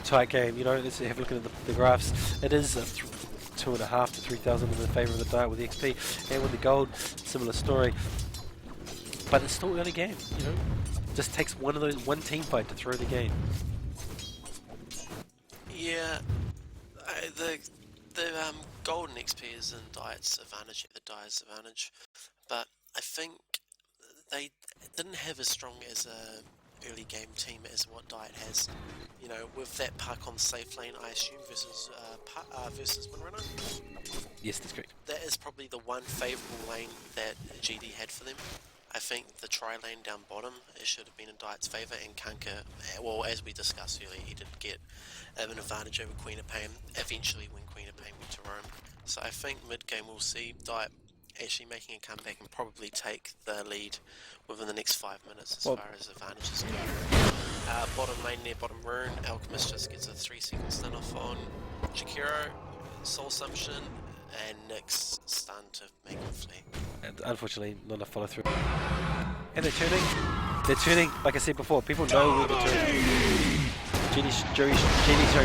tight game. You know, let's have a look at the graphs. It is 2.5 to 3,000 in the favour of the Diet with the XP, and with the gold, similar story. But it's still early game. You know, just takes one team fight to throw the game. Yeah, the golden XP is in Diet's advantage, the Diet's advantage, but I think they didn't have as strong as a early game team as what Diet has. You know, with that Park on safe lane, I assume versus Windrunner. Yes, that's correct. That is probably the one favourable lane that GD had for them. I think the tri lane down bottom, it should have been in Diet's favour, and Kanka, well, as we discussed earlier, he did get an advantage over Queen of Pain eventually when Queen of Pain went to Rome. So I think mid game we'll see Diet actually making a comeback and probably take the lead within the next 5 minutes as far as advantages go. Bottom lane near bottom rune, Alchemist just gets a 3-second stun off on Jakiro, Soul Assumption, and Nyx stun to make him flee. And unfortunately, not enough follow through. And they're turning. They're turning. Like I said before, people know where they're turning. Genie's showing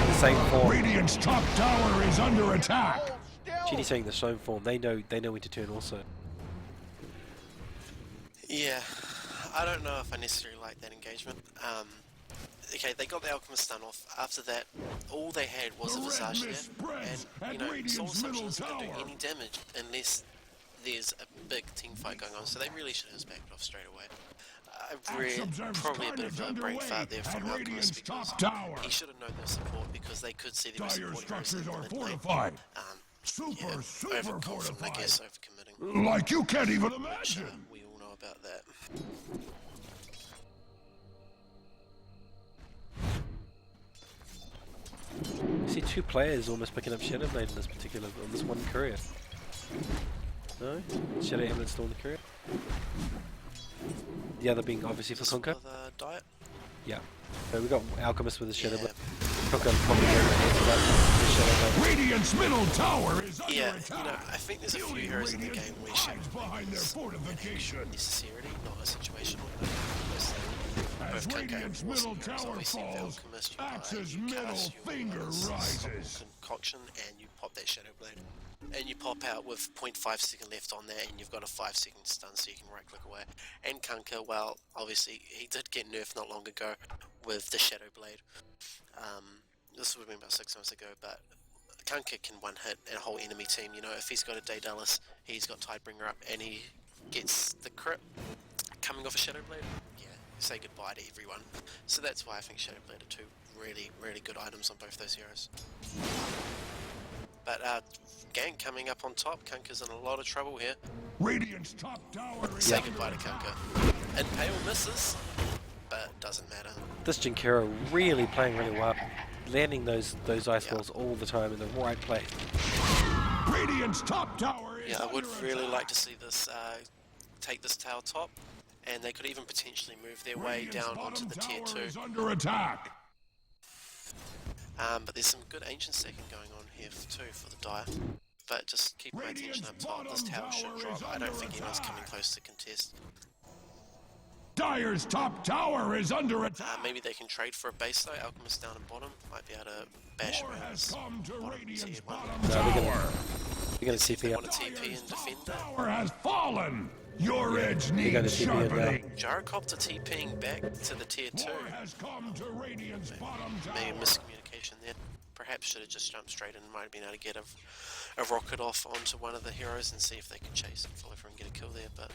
the same form. Radiant's top tower is under attack. Genie's showing the same form. They know when to turn also. Yeah, I don't know if I necessarily like that engagement. Okay, they got the Alchemist stun off. After that, all they had was a Visage there, and you know, Soul Assumption isn't going to do any damage unless there's a big team fight going on. So they really should have just backed off straight away. Probably a bit of a brain fart there from Alchemist because he should have known their support because they could see there was support heroes in the mid lane. Super Overconfident, I guess, overcommitting. Like you can't even imagine. We all know about that. You see two players almost picking up Shadow Blade in this particular, on this one courier. No? Shadow Emblem still in the courier. The other being obviously for Kunkka. Diet? Yeah. So we got Alchemist with his Shadow Blade. Radiant's middle tower is under yeah, attack. you know, I think there's a few heroes in the game where Shadow behind their fortification. Necessarily, not a situational. Both Kunkka and middle heroes, tower obviously the falls. Alchemist, Axe's you middle cast finger rises. Concoction and you pop that Shadow Blade. And you pop out with 0.5 second left on there and you've got a 5 second stun so you can right click away. And Kunkka, well, obviously he did get nerfed not long ago with the Shadow Blade. This would have been about 6 months ago, but Kunkka can one hit a whole enemy team. You know, if he's got a Daedalus, he's got Tidebringer up and he gets the crit coming off a Shadow Blade, yeah, say goodbye to everyone. So that's why I think Shadow Blade are two really good items on both those heroes. But gang coming up on top, Kunkka's in a lot of trouble here. Radiant's top tower is say goodbye to Kunkka. Impale misses, but doesn't matter. This Jinkero really playing really well, landing those ice balls all the time in the right place. Radiant's top tower is I would under really attack. like to see this take this tower top, and they could even potentially move their way Radiant's down onto bottom the tier tower 2. is under attack. But there's some good ancient stacking going on here too for the Dire. But just keep my attention up top. This tower should drop. I don't think anyone's coming close to contest. Dire's top tower is under attack. Maybe they can trade for a base though. Alchemist down and bottom might be able to bash War around has this come to bottom Radiant's tier 1. bottom No, tower. we're going to If they TP want up. to TP and defend that. Tower has fallen. Your edge gonna needs TP in now. sharpening. Gyrocopter TPing back to the tier 2. War has come to Radiant's bottom Maybe tower. miscommunication there. Perhaps should have just jumped straight in and might have been able to get a rocket off onto one of the heroes and see if they can chase and follow through and get a kill there, but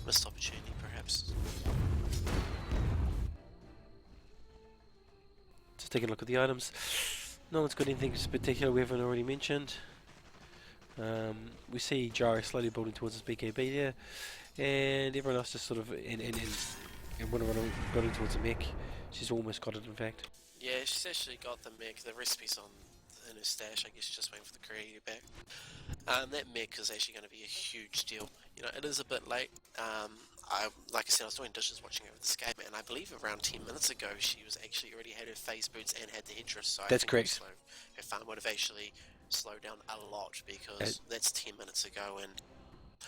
missed opportunity perhaps. Just taking a look at the items. No one's got anything particular we haven't already mentioned. We see Jari slowly building towards his BKB there, and everyone else just sort of and building towards a mech. She's almost got it, in fact. Yeah, she's actually got the mech. The recipe's in her stash. I guess she's just waiting for the courier to get back. That mech is actually going to be a huge deal. You know, it is a bit late. Like I said, I was doing dishes watching over this game, and I believe around 10 minutes ago she was actually already had her phase boots and had the headdress. So That's I think correct. Her farm would have actually slowed down a lot because that's 10 minutes ago, and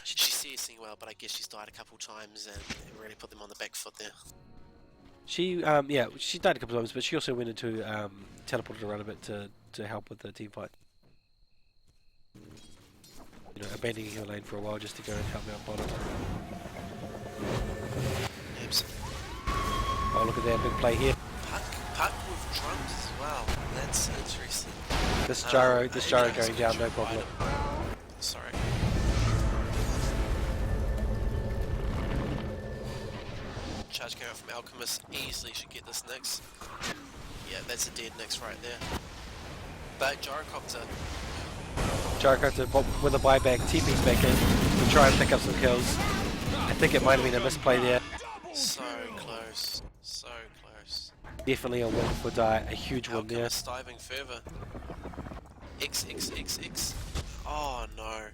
she's CSing well, but I guess she's died a couple times and it really put them on the back foot there. She yeah, she died a couple of times, but she also went into teleported around a bit to help with the team fight. You know, abandoning her lane for a while just to go and help me out bottom. Oh, look at that big play here. Puck with drums as well. That's interesting. This gyro going down, no problem. Sorry. Charge going out from Alchemist, easily should get this Nyx. Yeah, that's a dead Nyx right there. But Gyrocopter. Gyrocopter with a buyback, TP's back in to try and pick up some kills. I think it might have been a misplay there. So close, so close. Definitely a win for Die, a huge win there. Alchemist diving further. X. Oh no.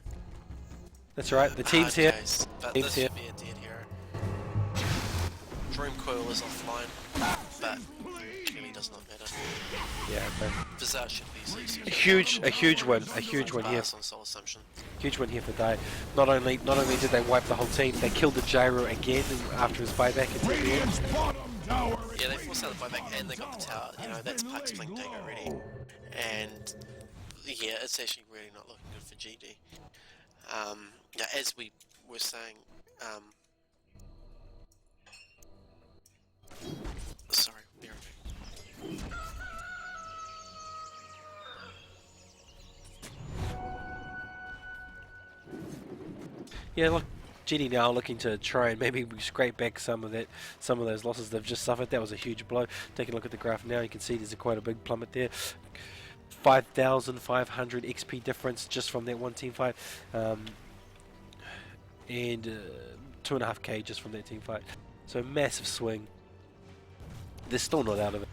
That's right, the team's here. Case, but Team's this here. should be a dead hero. Dream Coil is offline, but clearly does not matter. Yeah, but Bizarre should be easy. a huge win here. On Soul Assumption. Huge win here for Die. Not only did they wipe the whole team, they killed the gyro again after his buyback until the end. Radiant's bottom tower. Yeah, they forced out the buyback and they got the tower. You know, that's Puck's playing Dang already. And yeah, it's actually really not looking good for GD. Yeah, as we were saying, sorry, bear with me. Yeah, look, GD now looking to try and maybe scrape back some of those losses they've just suffered. That was a huge blow. Take a look at the graph now. You can see there's quite a big plummet there. 5,500 XP difference just from that one team fight, and 2.5k just from that team fight. So massive swing. They're still not out of it.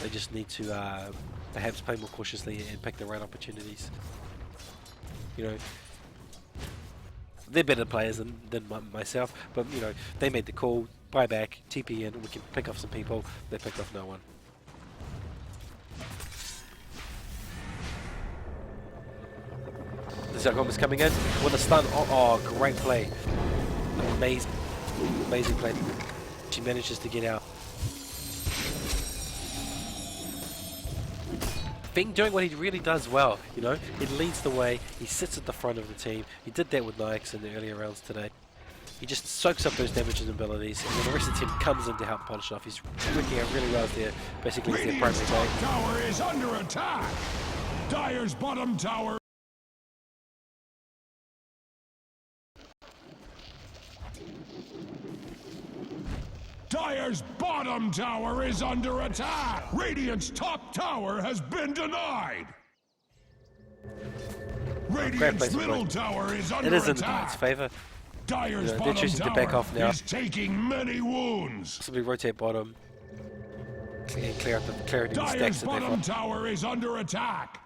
They just need to perhaps play more cautiously and pick the right opportunities. You know, they're better players than myself, but you know, they made the call, buy back, TP in, we can pick off some people. They picked off no one. The Zagom is coming in with a stun. Oh, great play. Amazing play. She manages to get out. Feng doing what he really does well, you know, he leads the way, he sits at the front of the team. He did that with Nyx in the earlier rounds today. He just soaks up those damages and abilities, and then the rest of the team comes in to help polish off. He's working out really well as their, basically as their primary Radiant's play. top tower is under attack. Dire's bottom tower. Dire's bottom tower is under attack! Radiant's top tower has been denied! Radiant's middle tower is under It is in attack! its favour. Dire's They're bottom choosing to tower back off now. is taking many wounds! Possibly rotate bottom and clear out the clarity Dire's stacks that they've bottom got. tower is under attack!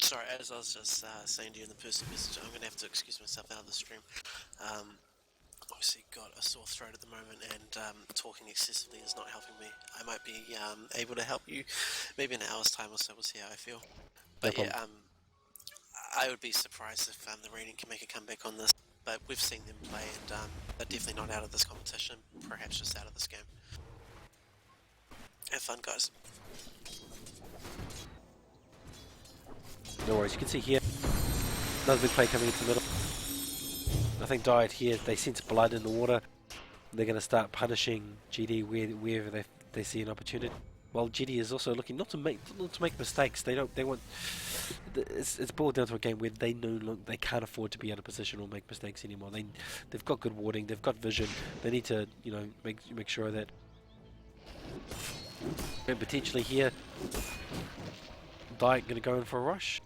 Sorry, as I was just saying to you in the personal message, I'm going to have to excuse myself out of the stream. Obviously got a sore throat at the moment, and talking excessively is not helping me. I might be able to help you maybe in an hour's time or so. We'll see how I feel. But No yeah, I would be surprised if the Radiant can make a comeback on this. But we've seen them play, and they're definitely not out of this competition. Perhaps just out of this game. Have fun, guys. No worries, you can see here, another big play coming into the middle. I think Died here, they sense blood in the water. They're going to start punishing GD wherever they see an opportunity. While GD is also looking not to make mistakes. They want. It's boiled down to a game where they know they can't afford to be out of position or make mistakes anymore. They've got good warding, they've got vision. They need to make sure that. And potentially here, Diet going to go in for a rush.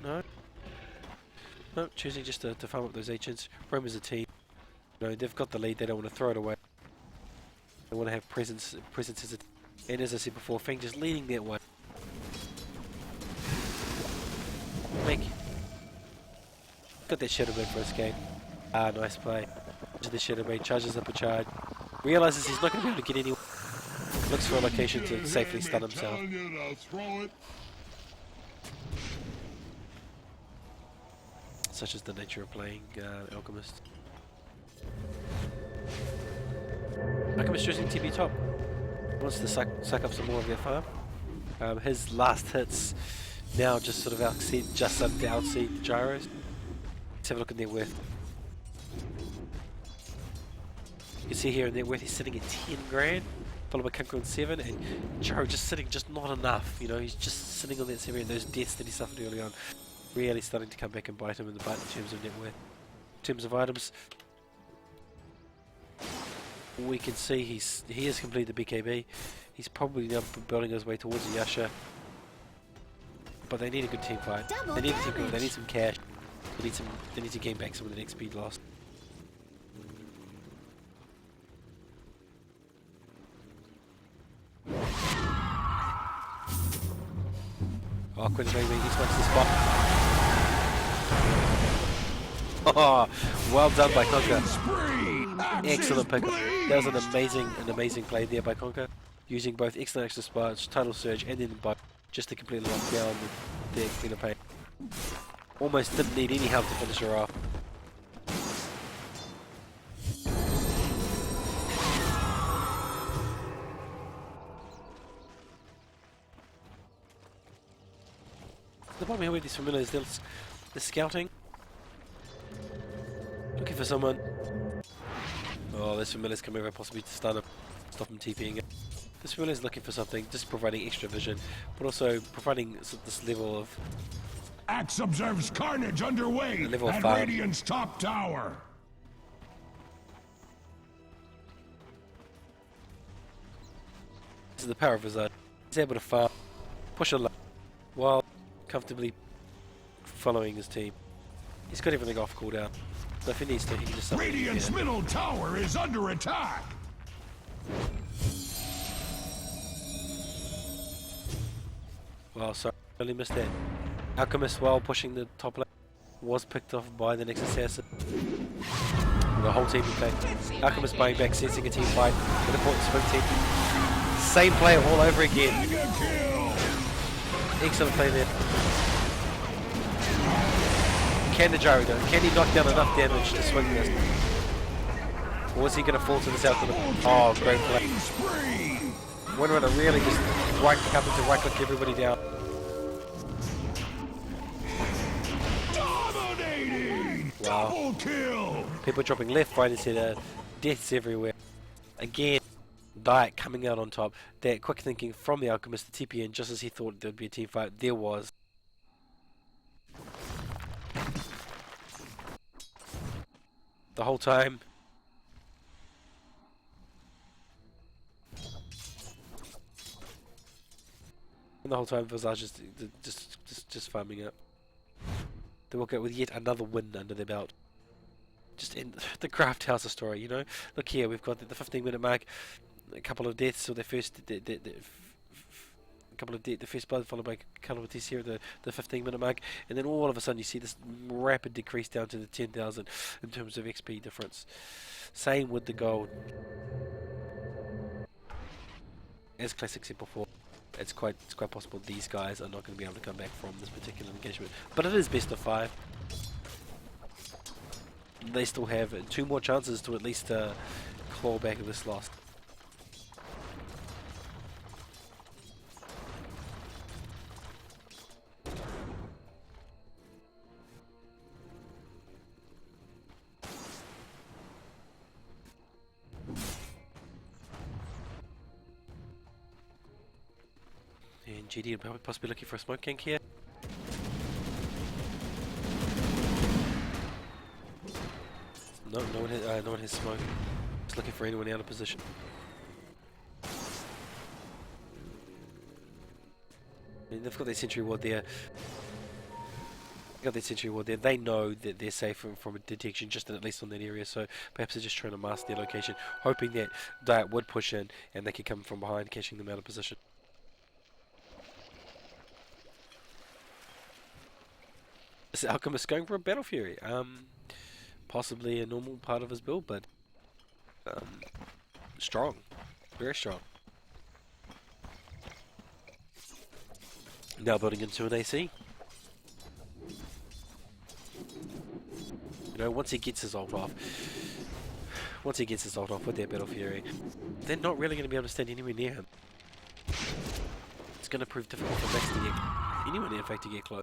No, choosing just to farm up those agents. Rome as a team, you know, they've got the lead. They don't want to throw it away. They want to have presence as a team. And as I said before, Feng just leading that way. Got that Shadow Blade for escape. Nice play. The Shadow Blade charges up a charge. Realizes he's not going to be able to get anywhere. Looks for a location to safely stun himself. such as the nature of playing Alchemist. Alchemist using TP top. Wants to suck up some more of their farm. His last hits now just sort of outseed the gyros. Let's have a look at net worth. You can see here in net worth he's sitting at 10 grand, followed by Kunko on 7, and Gyro just sitting just not enough. You know, he's just sitting on that 7, and those deaths that he suffered early on really starting to come back and bite him in the butt in terms of net worth. In terms of items, we can see he has completed the BKB. He's probably now building his way towards the Yasha. But they need a good team fight. They need some cash. They need to gain back some of the XP lost. Oh, Quinn's maybe he smokes the spot. Oh, well done by Conker. Excellent pick. That was an amazing play there by Conker, using both excellent extra spots, Tidal Surge, and then the just to completely lock down the cleaner paint. Almost didn't need any help to finish her off. The problem here with these familiars, they're scouting, looking for someone. Oh, this familiar's coming over possibly to stun him, stop him TPing it. This familiar's looking for something, just providing extra vision, but also providing this level of... Axe observes carnage underway at Radiant's top tower. This is the power of his art. He's able to farm, push a lot, while comfortably following his team. He's got everything off cooldown, so if he needs to, he can just... Radiant's middle tower is under attack. Wow, sorry, really missed that. Alchemist, while pushing the top lane, was picked off by the next assassin. The whole team in play. Alchemist buying back, sensing a team fight with a important swing team. Same play all over again. Excellent play there. Can the Gyro do it? Can he knock down enough damage to swing this? Or is he going to fall to the south of the... Oh, great play. Wonder to really just right click everybody down. Dominating! Wow. Double kill! People dropping left, right, and center. Deaths everywhere. Again, Diet coming out on top. That quick thinking from the Alchemist, the TP in, just as he thought there would be a team fight. There was. The whole time. And the whole time Visage just farming up. They walk out with yet another win under their belt. Just in the Craft House story, you know. Look here, we've got the 15-minute mark, a couple of deaths, or the first the first blood followed by a couple of deaths here at the 15-minute mark, and then all of a sudden you see this rapid decrease down to the 10,000 in terms of XP difference. Same with the gold. As Classic said before, it's quite possible these guys are not going to be able to come back from this particular engagement. But it is best of 5. They still have 2 more chances to at least claw back this loss. And GD will possibly looking for a smoke gank here. No one has smoke. Just looking for anyone out of position. I mean, they've got their sentry ward there. They know that they're safe from a detection, just at least on that area. So perhaps they're just trying to mask their location, hoping that Diet would push in and they could come from behind, catching them out of position. Is Alchemist going for a Battle Fury? Possibly a normal part of his build, but strong, very strong. Now building into an AC. You know, once he gets his ult off, with their Battle Fury, they're not really going to be able to stand anywhere near him. It's going to prove difficult for Max to get anyone, in fact, to get close.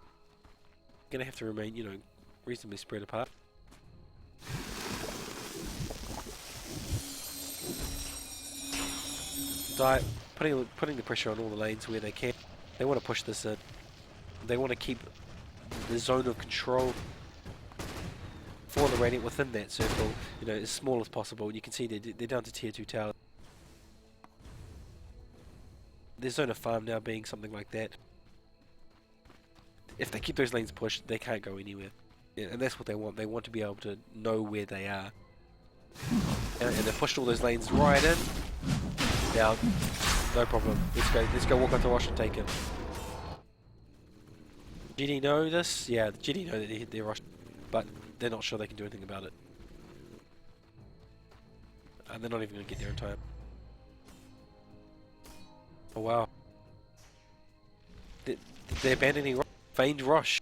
Going to have to remain, you know, reasonably spread apart. Diet putting the pressure on all the lanes where they can. They want to push this in. They want to keep the zone of control for the Radiant within that circle, you know, as small as possible. You can see they're down to tier 2 towers. Their zone of farm now being something like that. If they keep those lanes pushed, they can't go anywhere. Yeah, and that's what they want. They want to be able to know where they are. And they've pushed all those lanes right in. Now, no problem. Let's go walk onto Rosh and take him. GD know this? Yeah, the GD know that they hit their Rosh, but they're not sure they can do anything about it. And they're not even going to get there in time. Oh wow. They're abandoning Feigned Rosh.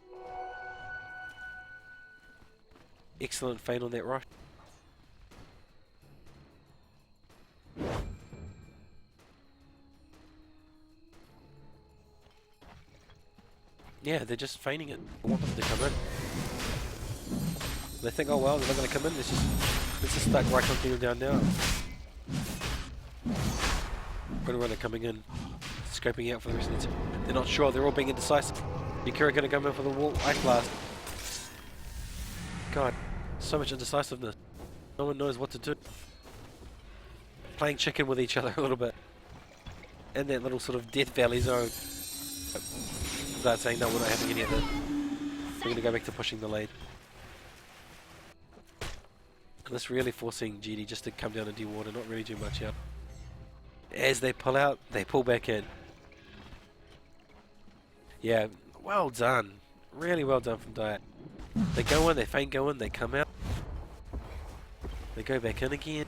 Excellent feign on that Rosh. Yeah, they're just feigning it. I want them to come in. They think, oh well, they're not going to come in. Let's just start right clicking them down now. Runner coming in, scoping out for the rest of the team. They're not sure. They're all being indecisive. Yukira going to come in for the wall ice blast. God, so much indecisiveness. No one knows what to do. Playing chicken with each other a little bit in that little sort of Death Valley zone. Without saying, no, we're not having any of that. We're going to go back to pushing the lane. And this really forcing GD just to come down and de-water, not really do much out. As they pull out, they pull back in. Yeah, well done. Really well done from Diet. They go in, they feign go in, they come out. They go back in again.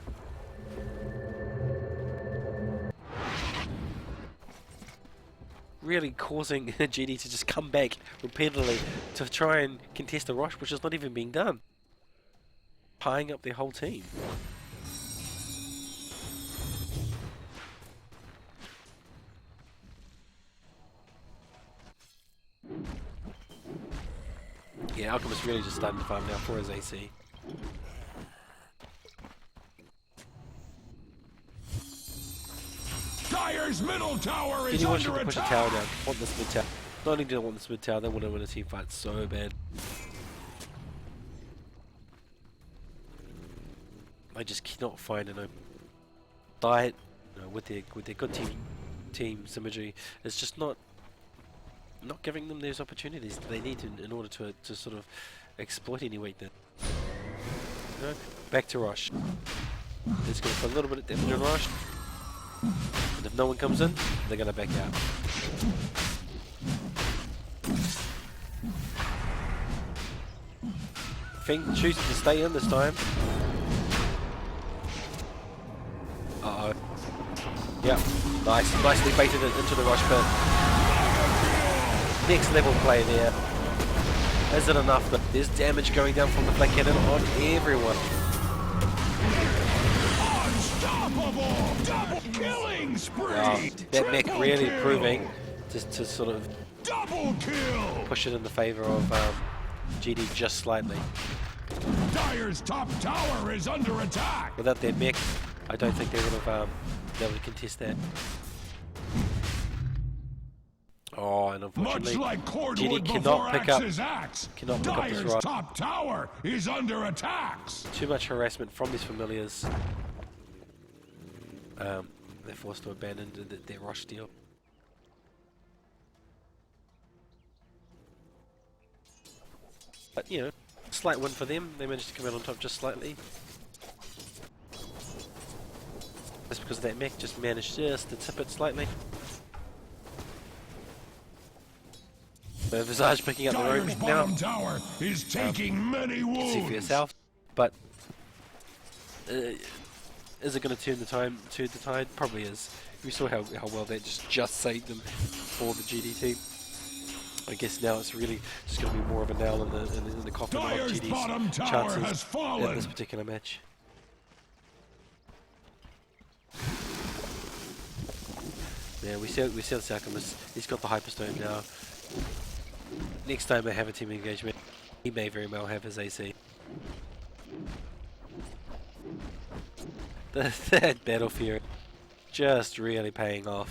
Really causing GD to just come back repeatedly to try and contest a Rosh, which is not even being done. Tying up their whole team. Yeah, Alchemist really just starting to farm now for his AC. Dire's middle tower is GD wants under to push a attack. tower down. Want this mid tower. Not only do they want this mid tower, they want to win a team fight so bad. I just cannot find an open Diet, you know, with their good team symmetry. It's just not giving them those opportunities that they need in order to sort of exploit any weakness. You know, back to Rosh. It's going to put a little bit of damage on Rosh. And if no one comes in, they're going to back out. Feng choosing to stay in this time. Uh-oh. Yep. Nicely baited it into the Rosh pit. Next level play there. Is it enough? That there's damage going down from the flak cannon on everyone. Unstoppable! Double killing spree! Wow. That mech Triple really kill. proving just to sort of Double kill! push it in the favour of GD just slightly. Dire's top tower is under attack! Without that mech, I don't think they would have been able to contest that. Oh, and unfortunately, Much like Cordwood GD before cannot pick up Axe's axe, cannot pick up this Dire's rod. top tower is under attack! Too much harassment from these familiars. They're forced to abandon their Rosh deal. But you know, slight win for them. They managed to come out on top just slightly. That's because that mech just managed just to tip it slightly. So Visage picking up the Dire's rope now. bottom tower is taking many You can see for wounds! yourself, but is it going to turn the tide? Probably is. We saw how well that just saved them for the GD team. I guess now it's really just going to be more of a nail in the coffin of Dire's bottom GD's tower has chances fallen. in this particular match. Yeah, we see the Alchemist. He's got the Hyperstone now. Next time they have a team engagement, he may very well have his AC. That Battle Fury just really paying off.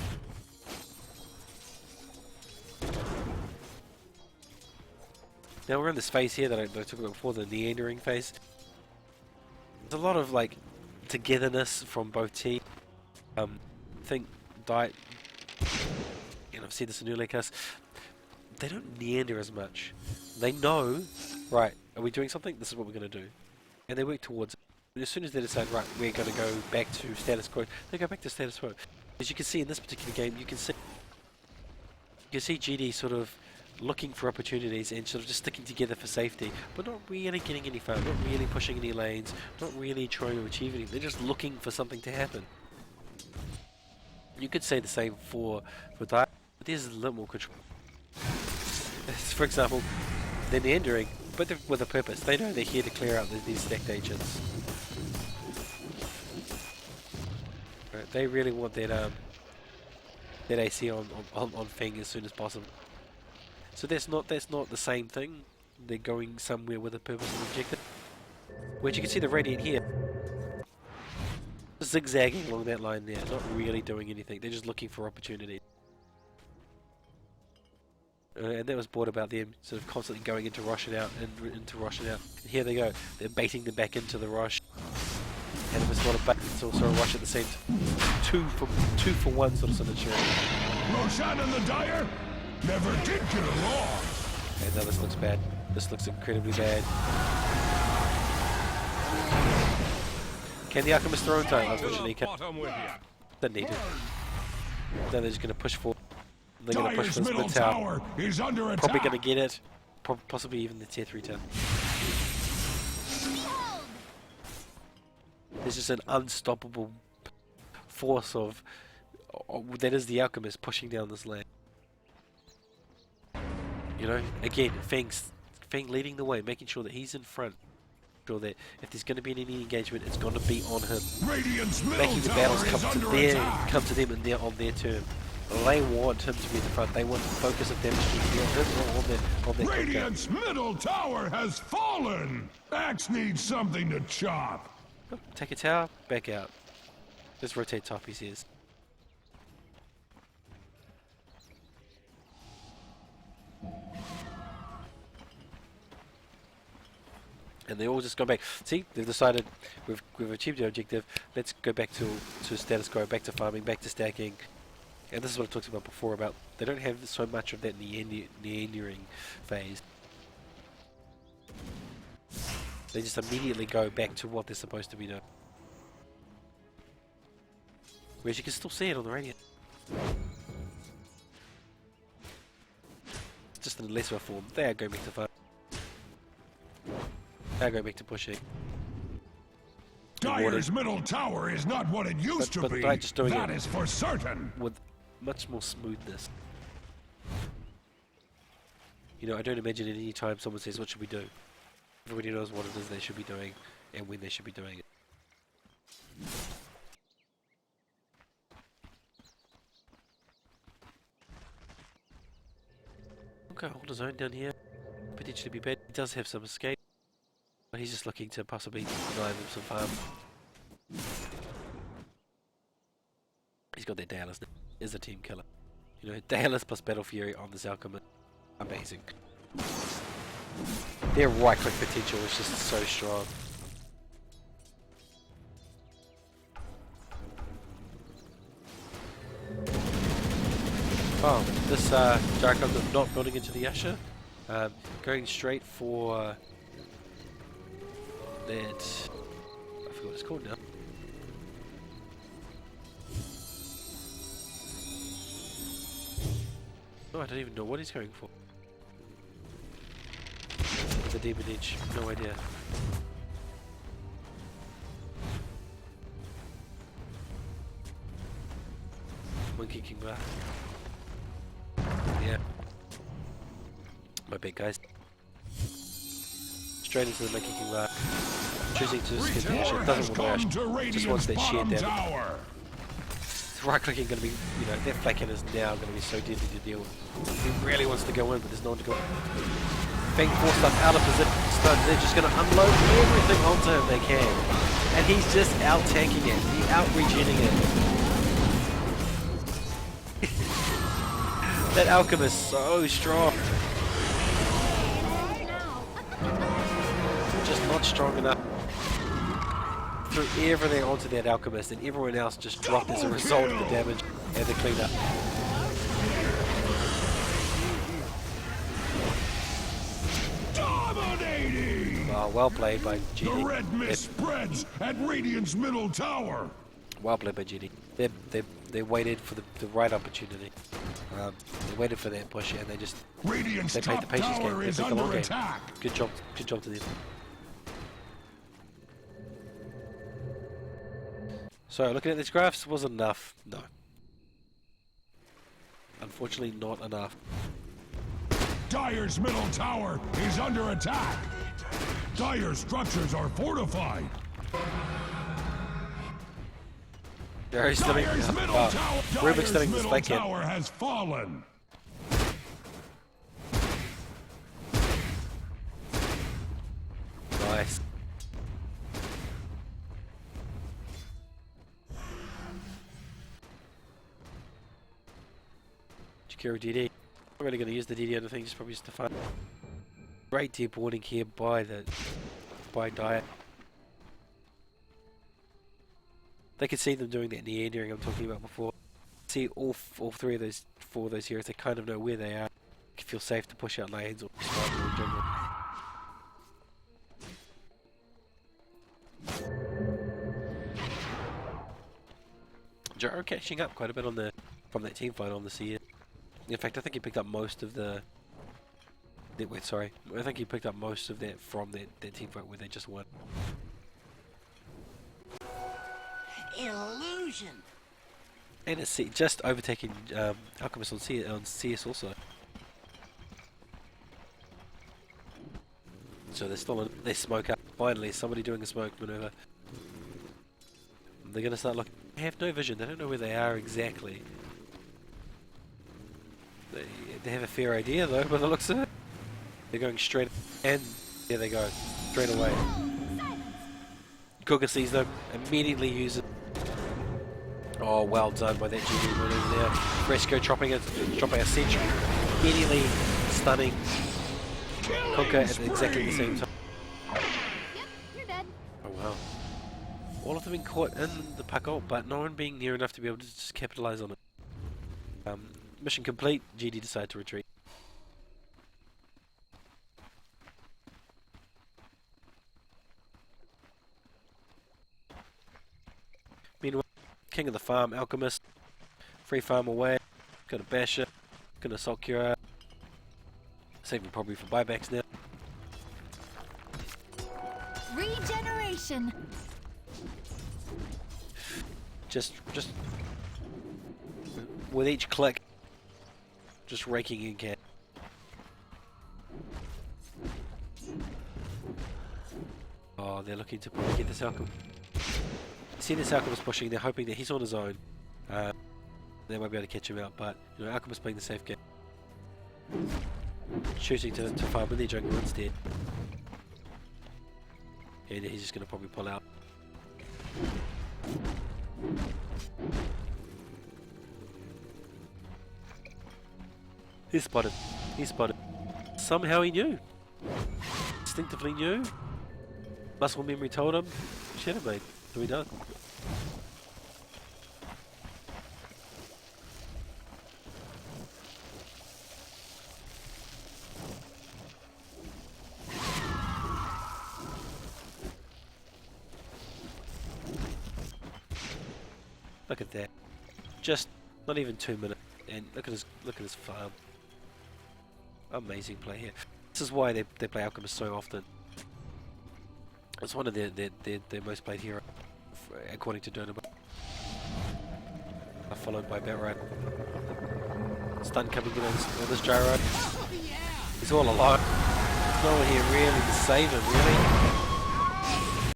Now we're in this phase here that I talked about before, the Neandering phase. There's a lot of like togetherness from both teams. I think Diet, and I've said this in earlier casts, they don't neander as much. They know, right, are we doing something? This is what we're going to do. And they work towards it. And as soon as they decide, right, we're going to go back to status quo, they go back to status quo. As you can see in this particular game, you can see GD sort of looking for opportunities and sort of just sticking together for safety, but not really getting any far, not really pushing any lanes, not really trying to achieve anything. They're just looking for something to happen. You could say the same for Diet, but there's a little more control. For example, they're neandering, but they're with a purpose. They know they're here to clear out these stacked agents. Right, they really want that AC on Feng as soon as possible. So that's not the same thing. They're going somewhere with a purpose and objective. Whereas you can see the Radiant here, zigzagging along that line there, not really doing anything. They're just looking for opportunity. And that was brought about them sort of constantly going into Rosh and out, and into Rosh and out. And here they go. They're baiting them back into the Rosh. And it was not a bait, it's also a Rosh at the same time. Two for one sort of situation. Roshan and the Dire never did get along. Okay, now this looks bad. This looks incredibly bad. Can the Alchemist throw in time? Unfortunately, he can't. Doesn't need it. Then they're just going to push forward. They're going to push for the split tower. Is under attack. Probably going to get it. Possibly even the tier 3 tower. There's just an unstoppable force of that is the Alchemist pushing down this lane. You know, again, Feng leading the way, making sure that he's in front. Sure that if there's going to be any engagement, it's going to be on him. Making the battles come to them and on their turn. They want him to be in the front. They want the focus of damage to be on him or on their Radiant's middle tower has fallen. Axe needs something to chop. Oh, take a tower, back out. Just rotate top, he says. And they all just go back. See, they've decided we've achieved our objective. Let's go back to status quo, back to farming, back to stacking. And this is what I talked about before about they don't have so much of that neandering phase. They just immediately go back to what they're supposed to be doing. Whereas you can still see it on the Radiant. It's just in a lesser form. They are going back to farm. They are going back to pushing. Dire's middle tower is not what it used to be. Just doing that is for certain. With much more smoothness. You know, I don't imagine at any time someone says, what should we do? Everybody knows what it is they should be doing and when they should be doing it. Okay, hold his own down here. Potentially be bad. He does have some escape. But he's just looking to possibly deny them some farm. He's got their Dallas now. Is a team killer. You know, Dallas plus Battle Fury on this Alchemist. Amazing. Their right click potential is just so strong. Oh, this Jericho not building into the Usher. Going straight for that. I forgot what it's called now. Oh, I don't even know what he's going for. The Demon Edge, no idea. Monkey King back. Yeah. My bad, guys. Straight into the Monkey King bar. Choosing to skip the action. Doesn't want to rush. Just wants that sheer damage. Right clicking going to be, you know, that flanking is now going to be so deadly to deal with. He really wants to go in, but there's no one to go in. Being forced up out of position, stuns, they're just going to unload everything onto him they can. And he's just out tanking it, he's out regening it. That Alchemist so strong. Just not strong enough. Threw everything onto that Alchemist and everyone else just dropped as a result of the damage and the cleanup. Dominating! Oh, well played by GD. The red mist spreads at Radiant's middle tower. Well played by GD. They waited for the right opportunity. They waited for that push and they just Radiant's they played the patience game. They played the long game. Attack. Good job to them. So looking at these graphs, wasn't enough. No. Unfortunately not enough. Dire's middle tower is under attack. Dire's structures are fortified. Dire's stimming. Rubik's stimming this flank in. Tower has fallen. Nice. Jakiro DD. I'm really going to use the DD on the thing, just probably just to fun. Great deep warning here by Dire. They could see them doing that neandering I'm talking about before. See all three of those, four of those heroes, they kind of know where they are. They feel safe to push out lanes or start in general. Jaro catching up quite a bit on from that team fight on the CS. In fact, I think he picked up most of I think he picked up most of that from that team fight where they just won. Illusion. And it's just overtaking Alchemist on CS also. So they're still in their smoke up. Finally, somebody doing a smoke maneuver. They're going to start looking. They have no vision. They don't know where they are exactly. They have a fair idea though, by the looks of it. They're going straight, and there they go, straight away. Kuga sees them, immediately uses. Oh, well done by that GD maneuver there. Fresco dropping a sentry, immediately stunning Kuga at exactly the same time. Yep, you're dead. Oh wow. All of them being caught in the puck ult, but no one being near enough to be able to just capitalize on it. Mission complete, GD decided to retreat. Meanwhile, King of the Farm, Alchemist, free farm away, got a Basher, gonna assault Cura, saving probably for buybacks now. Regeneration. Just with each click, just raking in cat. Oh, they're looking to probably get this Alchemist. See this Alchemist pushing, they're hoping that he's on his own. They might be able to catch him out, but you know, Alchemist playing the safe game. Choosing to farm in their jungle instead. And he's just going to probably pull out. He spotted. Somehow he knew. Instinctively knew. Muscle memory told him. Shadow mate. So he done. Look at that. Just not even 2 minutes. And look at his farm. Amazing play here. This is why they play Alchemist so often. It's one of their most played hero, according to Dynamo. Followed by Batride. Stun coming in on this gyro. He's all alone. There's no one here really to save him, really.